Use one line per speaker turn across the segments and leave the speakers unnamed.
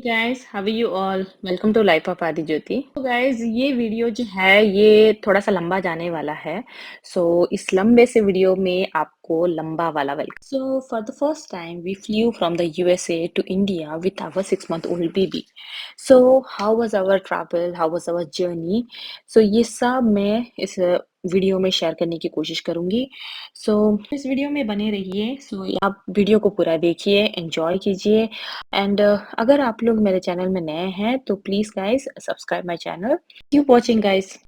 Guys, how are you all? Welcome to life of Adi Jyoti. तो guys, ये video जो है ये थोड़ा सा लंबा जाने वाला है। सो इस लंबे से वीडियो में आपको लंबा वाला welcome. So for the first time we flew from the USA to India with our 6 month old baby. So how was our travel, how was our journey? So ये सब मैं इस वीडियो में शेयर करने की कोशिश करूंगी। सो इस वीडियो में बने रहिए। सो आप वीडियो को पूरा देखिए, एंजॉय कीजिए। एंड अगर आप लोग मेरे चैनल में नए हैं तो please guys subscribe my channel. Keep watching guys.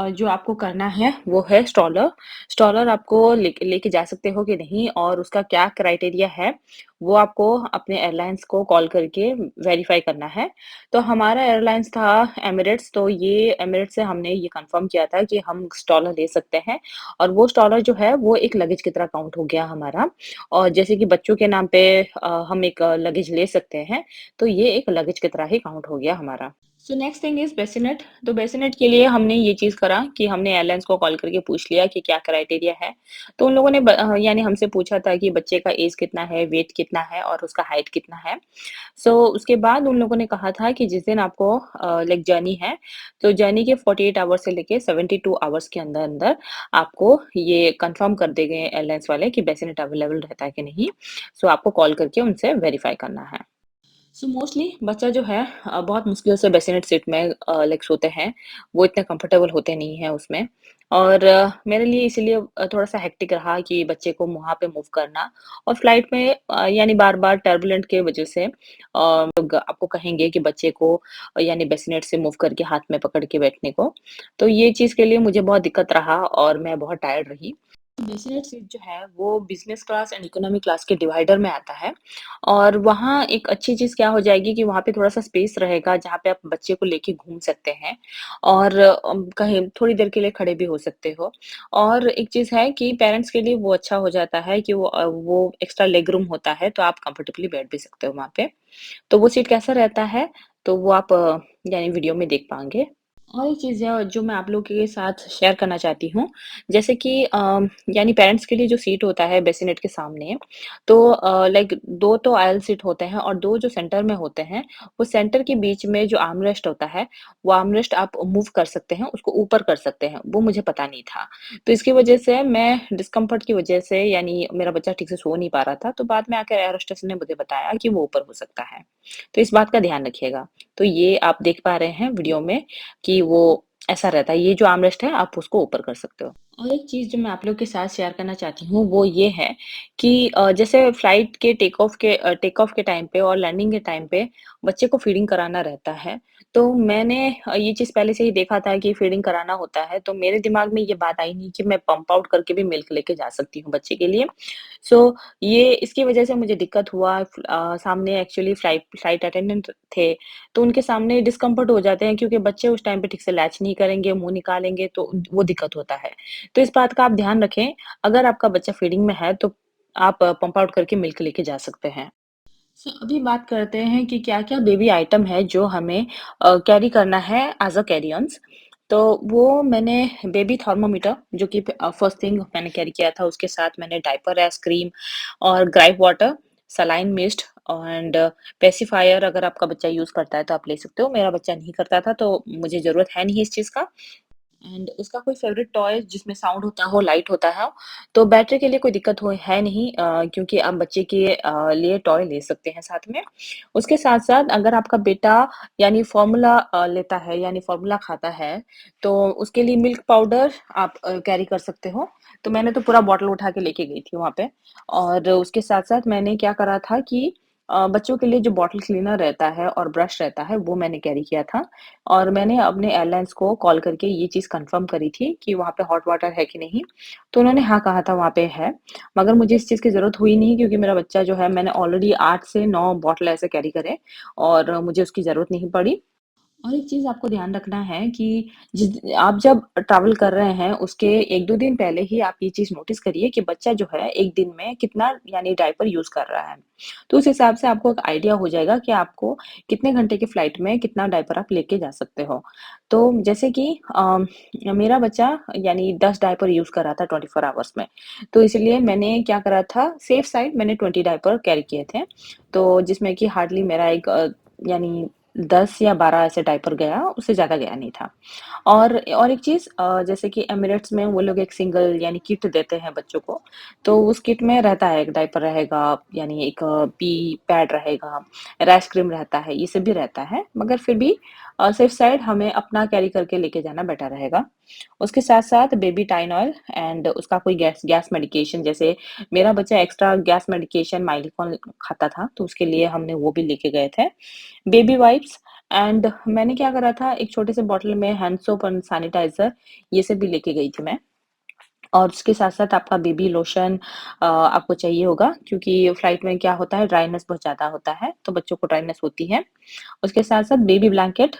जो आपको करना है वो है स्ट्रॉलर। स्ट्रॉलर आपको लेके जा सकते हो कि नहीं, और उसका क्या क्राइटेरिया है वो आपको अपने एयरलाइंस को कॉल करके वेरीफाई करना है। तो हमारा एयरलाइंस था एमिरेट्स। तो ये एमिरेट्स से हमने ये कंफर्म किया था कि हम स्ट्रॉलर ले सकते हैं, और वो स्ट्रॉलर जो है वो एक लगेज की तरह काउंट हो गया हमारा। और जैसे कि बच्चों के नाम पे हम एक लगेज ले सकते हैं, तो ये एक लगेज की तरह ही काउंट हो गया हमारा। So next thing is bassinet. तो बेसिनेट के लिए हमने ये चीज़ करा कि हमने एयरलाइंस को कॉल करके पूछ लिया कि क्या क्राइटेरिया है। तो उन लोगों ने यानी हमसे पूछा था कि बच्चे का एज कितना है, वेट कितना है और उसका हाइट कितना है। सो उसके बाद उन लोगों ने कहा था कि जिस दिन आपको लाइक जर्नी है, तो जर्नी के 48 आवर्स से लेके 72 आवर्स के अंदर अंदर आपको ये कंफर्म कर देंगे एयरलाइंस वाले कि बेसिनेट अवेलेबल रहता है कि नहीं। सो आपको कॉल करके उनसे वेरीफाई करना है। सो मोस्टली बच्चा जो है बहुत मुश्किल से बेसिनेट सीट में लाइक सोते हैं। वो इतने कंफर्टेबल होते नहीं हैं उसमें। और मेरे लिए इसीलिए थोड़ा-सा हेक्टिक रहा कि बच्चे को वहाँ पे मूव करना। और फ्लाइट में यानी बार-बार टर्बुलेंट की वज़ह से लोग आपको कहेंगे कि बच्चे को यानी बेसिनेट से मूव करके हाथ में पकड़ के बैठने को। तो ये चीज़ के लिए मुझे बहुत दिक्कत रहा और मैं बहुत टायर्ड रही। बिज़नेस सीट जो है वो business class and economy class के डिवाइडर में आता है। और वहाँ एक अच्छी चीज़ क्या हो जाएगी कि वहाँ पे थोड़ा-सा स्पेस रहेगा जहाँ पे आप बच्चे को लेके घूम सकते हैं, और कहीं थोड़ी देर के लिए खड़े भी हो सकते हो। और एक चीज़ है कि पेरेंट्स के लिए वो अच्छा हो जाता है कि वो एक्स्ट्रा लेग रूम होता है, तो आप कंफर्टेबली बैठ भी सकते हो वहाँ पे। तो वो सीट कैसा रहता है, तो वो आप यानी वीडियो में देख पाएँगे। और एक चीज़ है जो मैं आप लोगों के साथ शेयर करना चाहती हूँ, जैसे कि यानी पेरेंट्स के लिए जो सीट होता है बेसिनेट के सामने, तो लाइक 2 तो आयल सीट होते हैं और 2 जो सेंटर में होते हैं, वो सेंटर के बीच में जो आर्मरेस्ट होता है, वो आर्मरेस्ट आप मूव कर सकते हैं, उसको ऊपर कर सकते हैं, वो मुझे पता नहीं था। तो इसकी वजह से मैं डिस्कम्फर्ट की वजह से यानी मेरा बच्चा ठीक से सो नहीं पा रहा था, तो बाद में आकर एयर होस्टेस ने मुझे बताया कि वो ऊपर हो सकता है। तो इस बात का ध्यान रखिएगा। तो ये आप देख पा रहे हैं वीडियो में कि वो ऐसा रहता है, ये जो आर्मरेस्ट है आप उसको ऊपर कर सकते हो। और एक चीज़ जो मैं आप लोग के साथ शेयर करना चाहती हूँ वो ये है कि जैसे फ्लाइट के टेक ऑफ के टाइम पे और लैंडिंग के टाइम पे बच्चे को फीडिंग कराना रहता है। तो मैंने ये चीज़ पहले से ही देखा था कि फीडिंग कराना होता है, तो मेरे दिमाग में ये बात आई नहीं कि मैं पंप आउट करके भी मिल्क लेके जा सकती हूँ बच्चे के लिए। सो ये इसकी वजह से मुझे दिक्कत हुआ। सामने एक्चुअली फ्लाइट अटेंडेंट थे, तो उनके सामने डिस्कम्फर्ट हो जाते हैं क्योंकि बच्चे उस टाइम पे ठीक से लैच नहीं करेंगे, मुँह निकालेंगे तो वो दिक्कत होता है। तो इस बात का आप ध्यान रखें, अगर आपका बच्चा फीडिंग में है तो आप पंप आउट करके मिल्क लेके जा सकते हैं। सो अभी बात करते हैं कि क्या-क्या बेबी आइटम है जो हमें कैरी करना है एज़ अ कैरी-ऑन्स। तो वो मैंने बेबी थर्मामीटर जो कि फर्स्ट थिंग मैंने कैरी किया था, उसके साथ मैंने डायपर आइसक्रीम और gripe water, saline mist and pacifier. अगर आपका बच्चा यूज़ करता है तो आप ले सकते हो। मेरा बच्चा नहीं करता था तो मुझे ज़रूरत है नहीं इस चीज़ का। एंड उसका कोई फ़ेवरेट टॉय जिसमें साउंड होता हो, लाइट होता हो, तो बैटरी के लिए कोई दिक्कत हो है नहीं, क्योंकि आप बच्चे के लिए टॉय ले सकते हैं साथ में। उसके साथ-साथ अगर आपका बेटा यानी फ़ॉर्मूला लेता है यानी फ़ॉर्मूला खाता है, तो उसके लिए मिल्क पाउडर आप कैरी कर सकते हो। तो मैंने तो पूरा बॉटल उठा के लेके गई थी वहाँ पे। और उसके साथ-साथ मैंने क्या करा था कि बच्चों के लिए जो बॉटल क्लीनर रहता है और ब्रश रहता है, वो मैंने कैरी किया था। और मैंने अपने एयरलाइन्स को कॉल करके ये चीज़ कन्फर्म करी थी कि वहाँ पे हॉट वाटर है कि नहीं, तो उन्होंने हाँ कहा था वहाँ पे है। मगर मुझे इस चीज़ की ज़रूरत हुई नहीं क्योंकि मेरा बच्चा जो है मैंने ऑलरेडी 8 से 9 बॉटल ऐसे कैरी करे और मुझे उसकी ज़रूरत नहीं पड़ी। और एक चीज़ आपको ध्यान रखना है कि जिस आप जब ट्रैवल कर रहे हैं, उसके 1-2 दिन पहले ही आप ये चीज़ नोटिस करिए कि बच्चा जो है 1 दिन में कितना यानी डायपर यूज़ कर रहा है। तो उस हिसाब से आपको एक आइडिया हो जाएगा कि आपको कितने घंटे की फ्लाइट में कितना डायपर आप लेके जा सकते हो। तो जैसे कि मेरा बच्चा यानी 10 डायपर यूज़ कर रहा था 24 आवर्स में। तो इसलिए मैंने क्या करा था, सेफ साइड मैंने 20 डायपर कैरी किए थे। तो जिसमें कि हार्डली मेरा एक यानी 10 या 12 ऐसे डायपर गया, उससे ज़्यादा गया नहीं था। और एक चीज़ जैसे कि एमिरेट्स में वो लोग एक सिंगल यानी किट देते हैं बच्चों को, तो उस किट में रहता है, एक डायपर रहेगा, यानी एक पी पैड रहेगा, रैश क्रीम रहता है, ये सब भी रहता है। मगर फिर भी सेफ साइड हमें अपना कैरी करके लेके जाना बेटर रहेगा। उसके साथ-साथ बेबी टाइनॉल एंड उसका कोई गैस गैस मेडिकेशन, जैसे मेरा बच्चा एक्स्ट्रा गैस मेडिकेशन माइलिकॉन खाता था, तो उसके लिए हमने वो भी लेके गए थे। बेबी वाइप्स एंड मैंने क्या करा था, एक छोटे से बॉटल में हैंड सोप एंड सैनिटाइज़र ये सब भी लेके गई थी मैं। और उसके साथ-साथ आपका बेबी लोशन आपको चाहिए होगा, क्योंकि फ्लाइट में क्या होता है, ड्राइनेस बहुत ज़्यादा होता है, तो बच्चों को ड्राइनेस होती है। उसके साथ-साथ बेबी ब्लैंकेट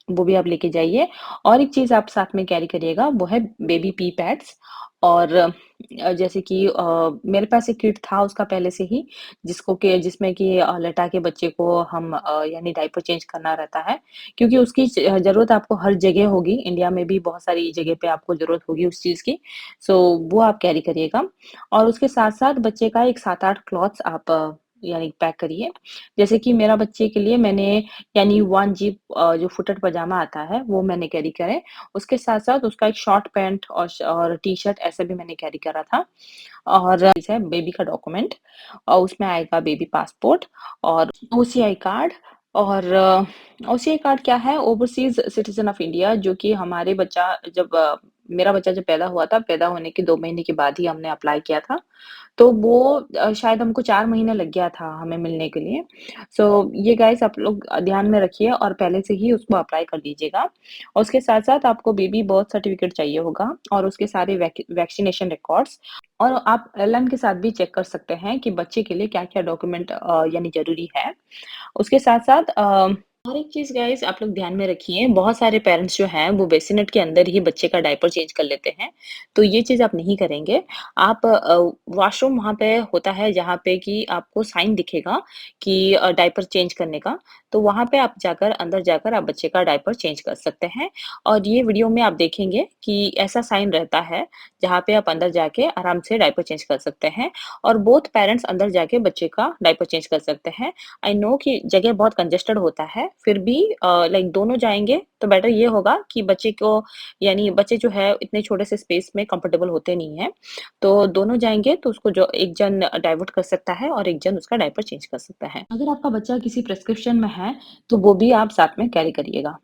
वो भी आप लेके जाइए। और एक चीज़ आप साथ में कैरी करिएगा, वो है बेबी पी पैड्स। और जैसे कि मेरे पास एक किट था उसका पहले से ही, जिसमें कि लटा के बच्चे को हम यानी डायपर चेंज करना रहता है, क्योंकि उसकी ज़रूरत आपको हर जगह होगी, इंडिया में भी बहुत सारी जगह पे आपको ज़रूरत होगी उस चीज़ की, सो वो आप कैरी करिएगा। और उसके साथ-साथ बच्चे का एक 7-8 क्लॉथ्स आप यानी पैक करिए। जैसे कि मेरा बच्चे के लिए मैंने यानी 1 जीप जो फुटेड पजामा आता है, वो मैंने कैरी करे। उसके साथ-साथ उसका एक शॉर्ट पैंट और टी-शर्ट ऐसे भी मैंने कैरी करा था। और है बेबी का डॉक्यूमेंट, और उसमें आएगा बेबी पासपोर्ट और ओसीआई कार्ड। और ओसीआई कार्ड क्या है? ओवरसीज़ सिटिज़न ऑफ इंडिया, जो कि हमारे बच्चा जब मेरा बच्चा जब पैदा हुआ था, पैदा होने के 2 महीने के बाद ही हमने अप्लाई किया था। तो वो शायद हमको 4 महीने लग गया था हमें मिलने के लिए। सो ये गाइस आप लोग ध्यान में रखिए और पहले से ही उसको अप्लाई कर दीजिएगा। और उसके साथ-साथ आपको बेबी बर्थ सर्टिफिकेट चाहिए होगा और उसके सारे वैक्सीनेशन रिकॉर्ड्स। और आप एयरलाइन के साथ भी चेक कर सकते हैं कि बच्चे के लिए क्या-क्या डॉक्यूमेंट यानी ज़रूरी है। उसके साथ-साथ और एक चीज़ गाइस आप लोग ध्यान में रखिए, बहुत सारे पेरेंट्स जो हैं वो बेसिनेट के अंदर ही बच्चे का डायपर चेंज कर लेते हैं, तो ये चीज़ आप नहीं करेंगे। आप वॉशरूम वहाँ पे होता है जहाँ पे कि आपको साइन दिखेगा कि डायपर चेंज करने का, तो वहाँ पे आप जाकर अंदर जाकर आप बच्चे का डायपर चेंज कर सकते हैं। और ये वीडियो में आप देखेंगे कि ऐसा साइन रहता है, जहाँ पे आप अंदर जाके आराम से डायपर चेंज कर सकते हैं और बोथ पेरेंट्स अंदर जाके बच्चे का डायपर चेंज कर सकते हैं। आई नो कि जगह बहुत कंजेस्टेड होता है, फिर भी लाइक दोनों जाएँगे तो बेटर ये होगा कि बच्चे को यानी बच्चे जो है इतने छोटे से स्पेस में कंफर्टेबल होते नहीं हैं। तो दोनों जाएँगे तो उसको जो एक जन डाइवर्ट कर सकता है और एक जन उसका डायपर चेंज कर सकता है। अगर आपका बच्चा किसी प्रिस्क्रिप्शन में है, तो वो भी आप साथ में कैरी करिएगा।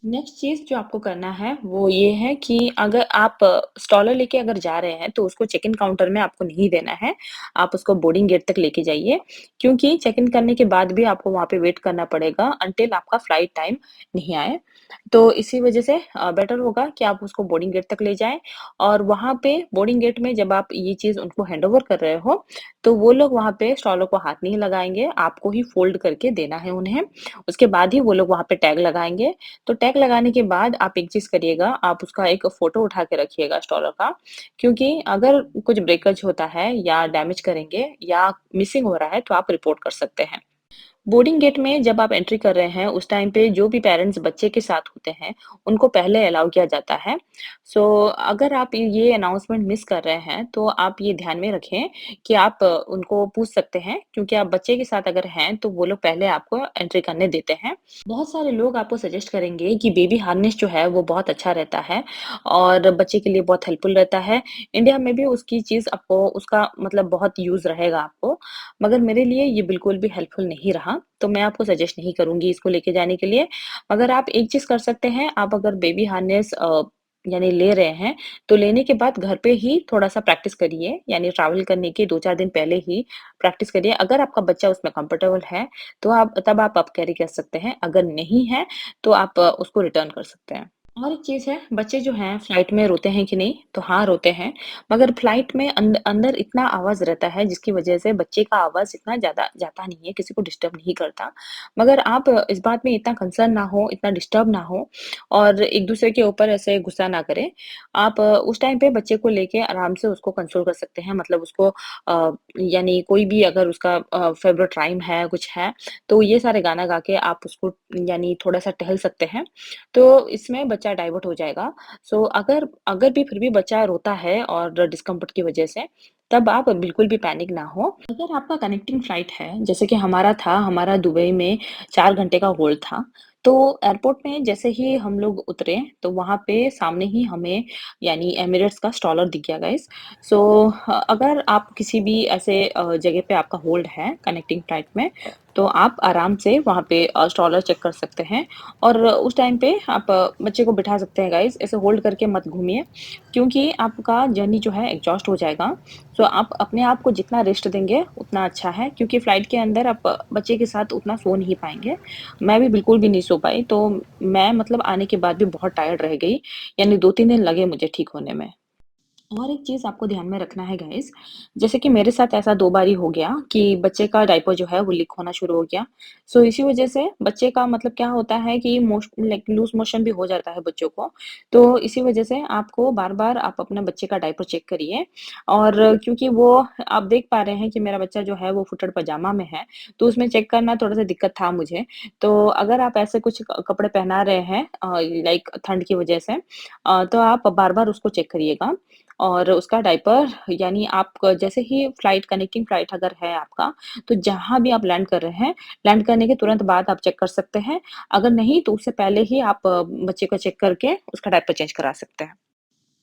नेक्स्ट चीज़ जो आपको करना है, वो ये है कि अगर आप स्ट्रॉलर लेके अगर जा रहे हैं, तो उसको चेक इन काउंटर में आपको नहीं देना है। आप उसको बोर्डिंग गेट तक लेके जाइए, क्योंकि चेक इन करने के बाद भी आपको वहाँ पे वेट करना पड़ेगा अंटिल आपका फ्लाइट टाइम नहीं आए। तो इसी वजह से बेटर होगा कि आप उसको बोर्डिंग गेट तक ले जाएँ और वहाँ पे बोर्डिंग गेट में जब आप ये चीज़ उनको हैंडओवर कर रहे हो, तो वो लोग वहाँ पे स्ट्रॉलर को हाथ नहीं लगाएँगे, आपको ही फ़ोल्ड करके देना है उन्हें। उसके बाद ही वो लोग वहाँ पे टैग लगाएँगे। तो टैग लगाने के बाद आप एक चीज़ करिएगा, आप उसका एक फ़ोटो उठा के रखिएगा स्टॉलर का, क्योंकि अगर कुछ ब्रेकेज होता है या डैमेज करेंगे या मिसिंग हो रहा है, तो आप रिपोर्ट कर सकते हैं। बोर्डिंग गेट में जब आप एंट्री कर रहे हैं, उस टाइम पे जो भी पेरेंट्स बच्चे के साथ होते हैं, उनको पहले अलाउ किया जाता है। सो अगर आप ये अनाउंसमेंट मिस कर रहे हैं, तो आप ये ध्यान में रखें कि आप उनको पूछ सकते हैं, क्योंकि आप बच्चे के साथ अगर हैं, तो वो लोग पहले आपको एंट्री करने देते हैं। बहुत सारे लोग आपको सजेस्ट करेंगे कि बेबी हार्नेस जो है, वो बहुत अच्छा रहता है और बच्चे के लिए बहुत हेल्पफुल रहता है। इंडिया में भी उसकी चीज़ आपको उसका मतलब बहुत यूज़ रहेगा आपको। मगर मेरे लिए ये बिल्कुल भी हेल्पफुल नहीं रहा, तो मैं आपको सजेस्ट नहीं करूँगी इसको लेके जाने के लिए। मगर आप एक चीज़ कर सकते हैं, आप अगर बेबी हार्नेस यानी ले रहे हैं, तो लेने के बाद घर पे ही थोड़ा-सा प्रैक्टिस करिए, यानी ट्रैवल करने के 2-4 दिन पहले ही प्रैक्टिस करिए। अगर आपका बच्चा उसमें कंफर्टेबल है, तो आप तब आप कैरी कर सकते हैं, अगर नहीं है, तो आप उसको रिटर्न कर सकते हैं। और एक चीज़ है, बच्चे जो हैं फ्लाइट में रोते हैं कि नहीं? तो हाँ, रोते हैं, मगर फ्लाइट में अंदर इतना आवाज़ रहता है जिसकी वज़ह से बच्चे का आवाज़ इतना ज़्यादा जाता नहीं है, किसी को डिस्टर्ब नहीं करता। मगर आप इस बात में इतना कंसर्न ना हो, इतना डिस्टर्ब ना हो और एक-दूसरे के ऊपर ऐसे गुस्सा ना करें। आप उस टाइम पे बच्चे को लेके आराम से उसको कंसोल कर सकते हैं, मतलब उसको यानी कोई भी अगर उसका फ़ेवरेट राइम है, कुछ है, तो ये सारे गाना गा के आप उसको यानी थोड़ा-सा टहल सकते हैं। तो इसमें बच्चा डाइवर्ट हो जाएगा। सो अगर अगर भी फिर भी बच्चा रोता है और डिस्कम्फर्ट की वजह से, तब आप बिल्कुल भी पैनिक ना हो। अगर आपका कनेक्टिंग फ्लाइट है, जैसे कि हमारा था, हमारा दुबई में 4 घंटे का होल्ड था। तो एयरपोर्ट में जैसे ही हम लोग उतरे, तो वहाँ पे सामने ही हमें यानी एमिरेट्स का स्टॉलर दिख गया गाइस। सो अगर आप किसी भी ऐसे जगह पे आपका होल्ड है कनेक्टिंग फ्लाइट में, तो आप आराम से वहाँ पे स्टॉलर चेक कर सकते हैं। और उस टाइम पे आप बच्चे को बिठा सकते हैं गाइस, ऐसे होल्ड करके मत घूमिए, क्योंकि आपका जर्नी जो है एग्ज़ॉस्ट हो जाएगा। सो आप अपने आप को जितना रेस्ट देंगे, उतना अच्छा है, क्योंकि फ्लाइट के अंदर आप बच्चे के साथ उतना सो नहीं पाएँगे। मैं भी बिल्कुल भी नहीं सो पाई, तो मैं मतलब आने के बाद भी बहुत टायर्ड रह गई, यानी 2-3 दिन लगे मुझे ठीक होने में। और एक चीज़ आपको ध्यान में रखना है गाइस, जैसे कि मेरे साथ ऐसा 2 बारी हो गया कि बच्चे का डायपर जो है वो लीक होना शुरू हो गया। सो इसी वज़ह से बच्चे का मतलब क्या होता है कि लाइक लूज़ मोशन भी हो जाता है बच्चों को। तो इसी वज़ह से आपको बार-बार आप अपने बच्चे का डायपर चेक करिए और क्योंकि वो आप देख पा रहे हैं कि मेरा बच्चा जो है वो फुटेड पजामा में है, तो उसमें चेक करना थोड़ा-सा दिक्कत था मुझे। तो अगर आप ऐसे कुछ कपड़े पहना रहे हैं लाइक ठंड की वज़ह से तो आप बार-बार उसको चेक करिएगा। और उसका डायपर यानी आप जैसे ही फ्लाइट कनेक्टिंग फ्लाइट अगर है आपका, तो जहाँ भी आप लैंड कर रहे हैं, लैंड करने के तुरंत बाद आप चेक कर सकते हैं। अगर नहीं तो उससे पहले ही आप बच्चे को चेक करके उसका डायपर चेंज करा सकते हैं।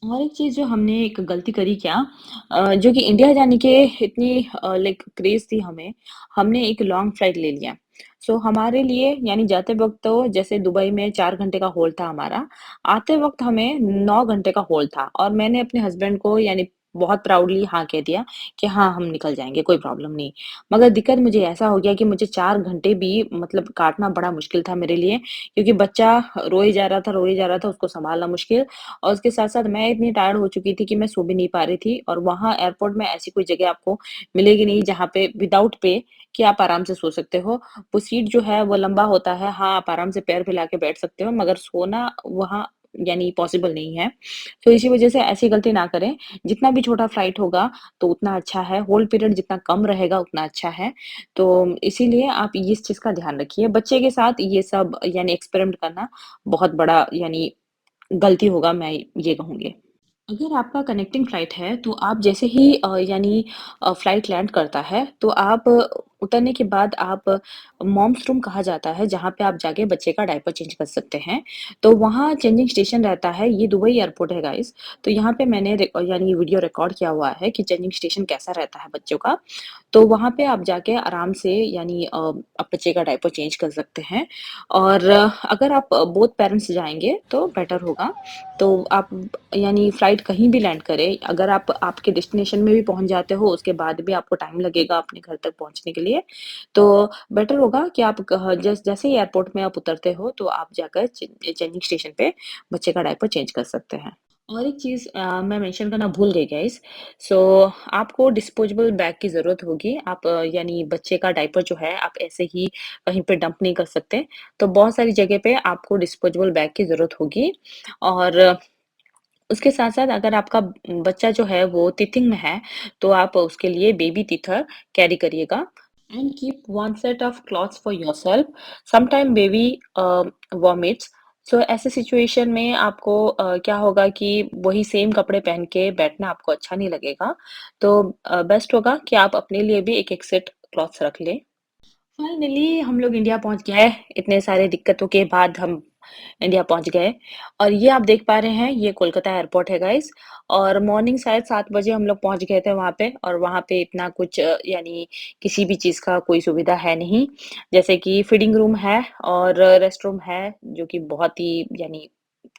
और एक चीज़ जो हमने एक गलती करी क्या जो कि इंडिया जाने के इतनी लाइक क्रेज़ थी हमें, हमने एक लॉन्ग फ्लाइट ले लिया। सो हमारे लिए यानी जाते वक़्त तो जैसे दुबई में 4 घंटे का होल्ड था हमारा, आते वक़्त हमें 9 घंटे का होल्ड था और मैंने अपने हस्बैंड को यानी बहुत प्राउडली हाँ कह दिया कि हाँ, हम निकल जाएँगे, कोई प्रॉब्लम नहीं। मगर दिक्कत मुझे ऐसा हो गया कि मुझे 4 घंटे भी मतलब काटना बड़ा मुश्किल था मेरे लिए, क्योंकि बच्चा रोए जा रहा था, रोए जा रहा था, उसको सँभालना मुश्किल और उसके साथ-साथ मैं इतनी टायर्ड हो चुकी थी कि मैं सो भी नहीं पा रही थी और वहाँ एयरपोर्ट में ऐसी कोई जगह आपको मिलेगी नहीं जहाँ पे विदाउट पे कि आप आराम से सो सकते हो। वो सीट जो है वो लंबा होता है, हाँ, आप आराम से पैर फैला के बैठ सकते हो मगर सोना वहाँ यानी पॉसिबल नहीं है। तो इसी वज़ह से ऐसी गलती ना करें। जितना भी छोटा फ्लाइट होगा तो उतना अच्छा है, होल्ड पीरियड जितना कम रहेगा उतना अच्छा है। तो इसीलिए आप इस चीज़ का ध्यान रखिए। बच्चे के साथ ये सब यानी एक्सपेरिमेंट करना बहुत बड़ा यानी गलती होगा मैं ये कहूँगी। अगर आपका कनेक्टिंग फ्लाइट है, तो आप जैसे ही यानी फ्लाइट लैंड करता है, तो आप उतरने के बाद आप मॉम्स रूम कहा जाता है, जहाँ पे आप जाके बच्चे का डायपर चेंज कर सकते हैं। तो वहाँ चेंजिंग स्टेशन रहता है, ये दुबई एयरपोर्ट है गाइस। तो यहाँ पे मैंने यानी वीडियो रिकॉर्ड किया हुआ है कि चेंजिंग स्टेशन कैसा रहता है बच्चों का। तो वहाँ पे आप जाके आराम से यानी आप बच्चे का डायपर चेंज कर सकते हैं और अगर आप बोथ पेरेंट्स जाएँगे, तो बेटर होगा। तो आप यानी फ्लाइट कहीं भी लैंड करे, अगर आप आपके डेस्टिनेशन में भी पहुँच जाते हो, उसके बाद भी आपको टाइम लगेगा अपने घर तक पहुँचने के लिए, तो बेटर होगा कि आप जैसे ही एयरपोर्ट में आप उतरते हो, तो आप जाकर चेंजिंग स्टेशन पे बच्चे का डायपर चेंज कर सकते हैं। और एक चीज़ मैं मेंशन करना भूल गई गाइस, सो आपको डिस्पोजेबल बैग की ज़रूरत होगी। आप यानी बच्चे का डायपर जो है, आप ऐसे ही कहीं पे डंप नहीं कर सकते। तो बहुत सारी जगह पे आपको डिस्पोजेबल बैग की ज़रूरत होगी और उसके साथ-साथ अगर आपका बच्चा जो है वो टीथिंग में है, तो आप उसके लिए बेबी टीथर कैरी करिएगा and keep one set of clothes for yourself. Sometime baby vomits, so ऐसे सिचुएशन में आपको क्या होगा कि वही सेम कपड़े पहन के बैठना आपको अच्छा नहीं लगेगा। तो बेस्ट होगा कि आप अपने लिए भी एक-एक सेट क्लॉथ्स रख लें। फाइनली हम लोग इंडिया पहुंच गए। इतने सारे दिक्कतों के बाद हम इंडिया पहुंच गए और ये आप देख पा रहे हैं ये कोलकाता एयरपोर्ट है गाइस और मॉर्निंग शायद 7 बजे हम लोग पहुंच गए थे वहां पे और वहां पे इतना कुछ यानी किसी भी चीज का कोई सुविधा है नहीं, जैसे कि फीडिंग रूम है और रेस्ट रूम है जो कि बहुत ही यानी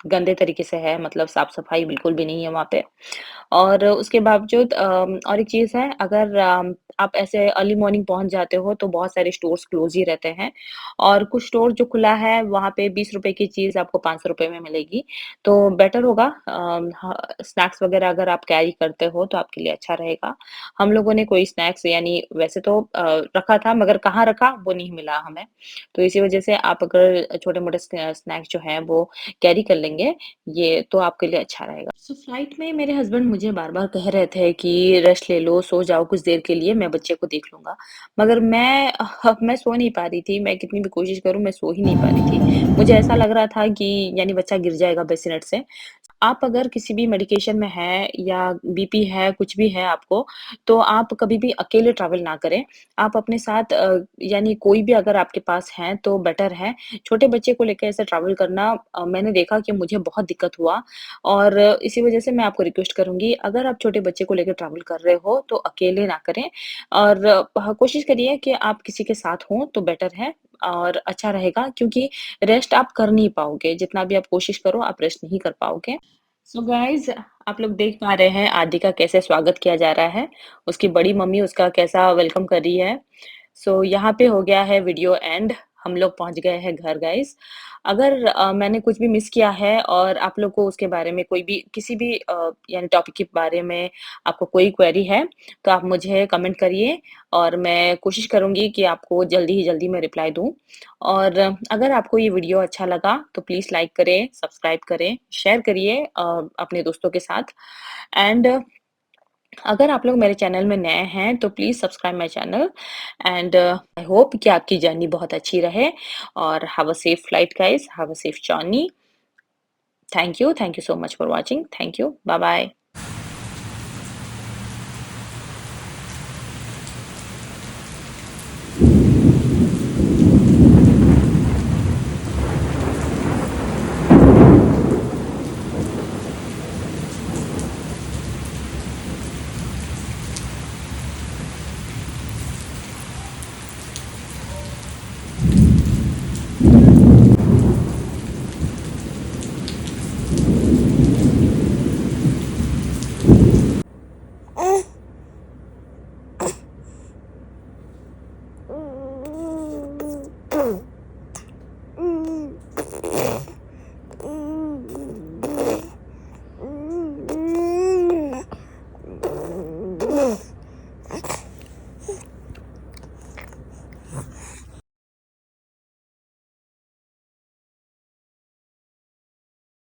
गंदे तरीके से है, मतलब साफ-सफाई बिल्कुल भी नहीं है वहाँ पे। और उसके बावजूद और एक चीज़ है, अगर आप ऐसे अर्ली मॉर्निंग पहुँच जाते हो तो बहुत सारे स्टोर्स क्लोज़ ही रहते हैं और कुछ स्टोर जो खुला है वहाँ पे ₹20 की चीज़ आपको ₹500 में मिलेगी। तो बेटर होगा स्नैक्स वग़ैरह अगर आप कैरी करते हो तो आपके लिए अच्छा रहेगा। हम लोगों ने कोई स्नैक्स यानी वैसे तो रखा था, मगर कहाँ रखा वो नहीं मिला हमें। तो इसी वज़ह से आप अगर छोटे-मोटे स्नैक्स जो हैं वो कैरी कर लेंगे, ये तो आपके लिए अच्छा रहेगा। सो फ्लाइट में मेरे हस्बैंड मुझे बार-बार कह रहे थे कि रेस्ट ले लो, सो जाओ कुछ देर के लिए, मैं बच्चे को देख लूँगा। मगर मैं सो नहीं पा रही थी, मैं कितनी भी कोशिश करूँ, मैं सो ही नहीं पा रही थी। मुझे ऐसा लग रहा था कि यानी बच्चा गिर जाएगा बेसिनट से। आप अगर किसी भी मेडिकेशन में हैं या बीपी है, कुछ भी है आपको, तो आप कभी भी अकेले ट्रैवल ना करें। आप अपने साथ यानी कोई भी अगर आपके पास है तो बेटर है। छोटे बच्चे को लेके ऐसे ट्रैवल करना मैंने देखा कि मुझे बहुत दिक्कत हुआ और इसी वजह से मैं आपको रिक्वेस्ट करूँगी, अगर आप छोटे बच्चे को लेकर ट्रैवल कर रहे हो, तो अकेले ना करें और कोशिश करिए कि आप किसी के साथ हों तो बेटर है और अच्छा रहेगा क्योंकि रेस्ट आप कर नहीं पाओगे। जितना भी आप कोशिश करो, आप रेस्ट नहीं कर पाओगे। सो गाइज़, आप लोग देख पा रहे हैं आदि का कैसे स्वागत किया जा रहा है। उसकी बड़ी मम्मी उसका कैसा वेलकम कर रही है। सो यहाँ पे हो गया है वीडियो एंड, हम लोग पहुँच गए हैं घर गाइज़। अगर मैंने कुछ भी मिस किया है और आप लोग को उसके बारे में कोई भी किसी भी यानी टॉपिक के बारे में आपको कोई क्वेरी है, तो आप मुझे कमेंट करिए और मैं कोशिश करूँगी कि आपको जल्दी ही जल्दी मैं रिप्लाई दूँ। और अगर आपको ये वीडियो अच्छा लगा तो प्लीज़ लाइक करें, सब्सक्राइब करें, शेयर करिए अपने दोस्तों के साथ एंड अगर आप लोग मेरे चैनल में नए हैं तो please subscribe my channel and I hope कि आपकी जर्नी बहुत अच्छी रहे और have a safe flight guys, have a safe journey. Thank you so much for watching. Thank you. Bye bye.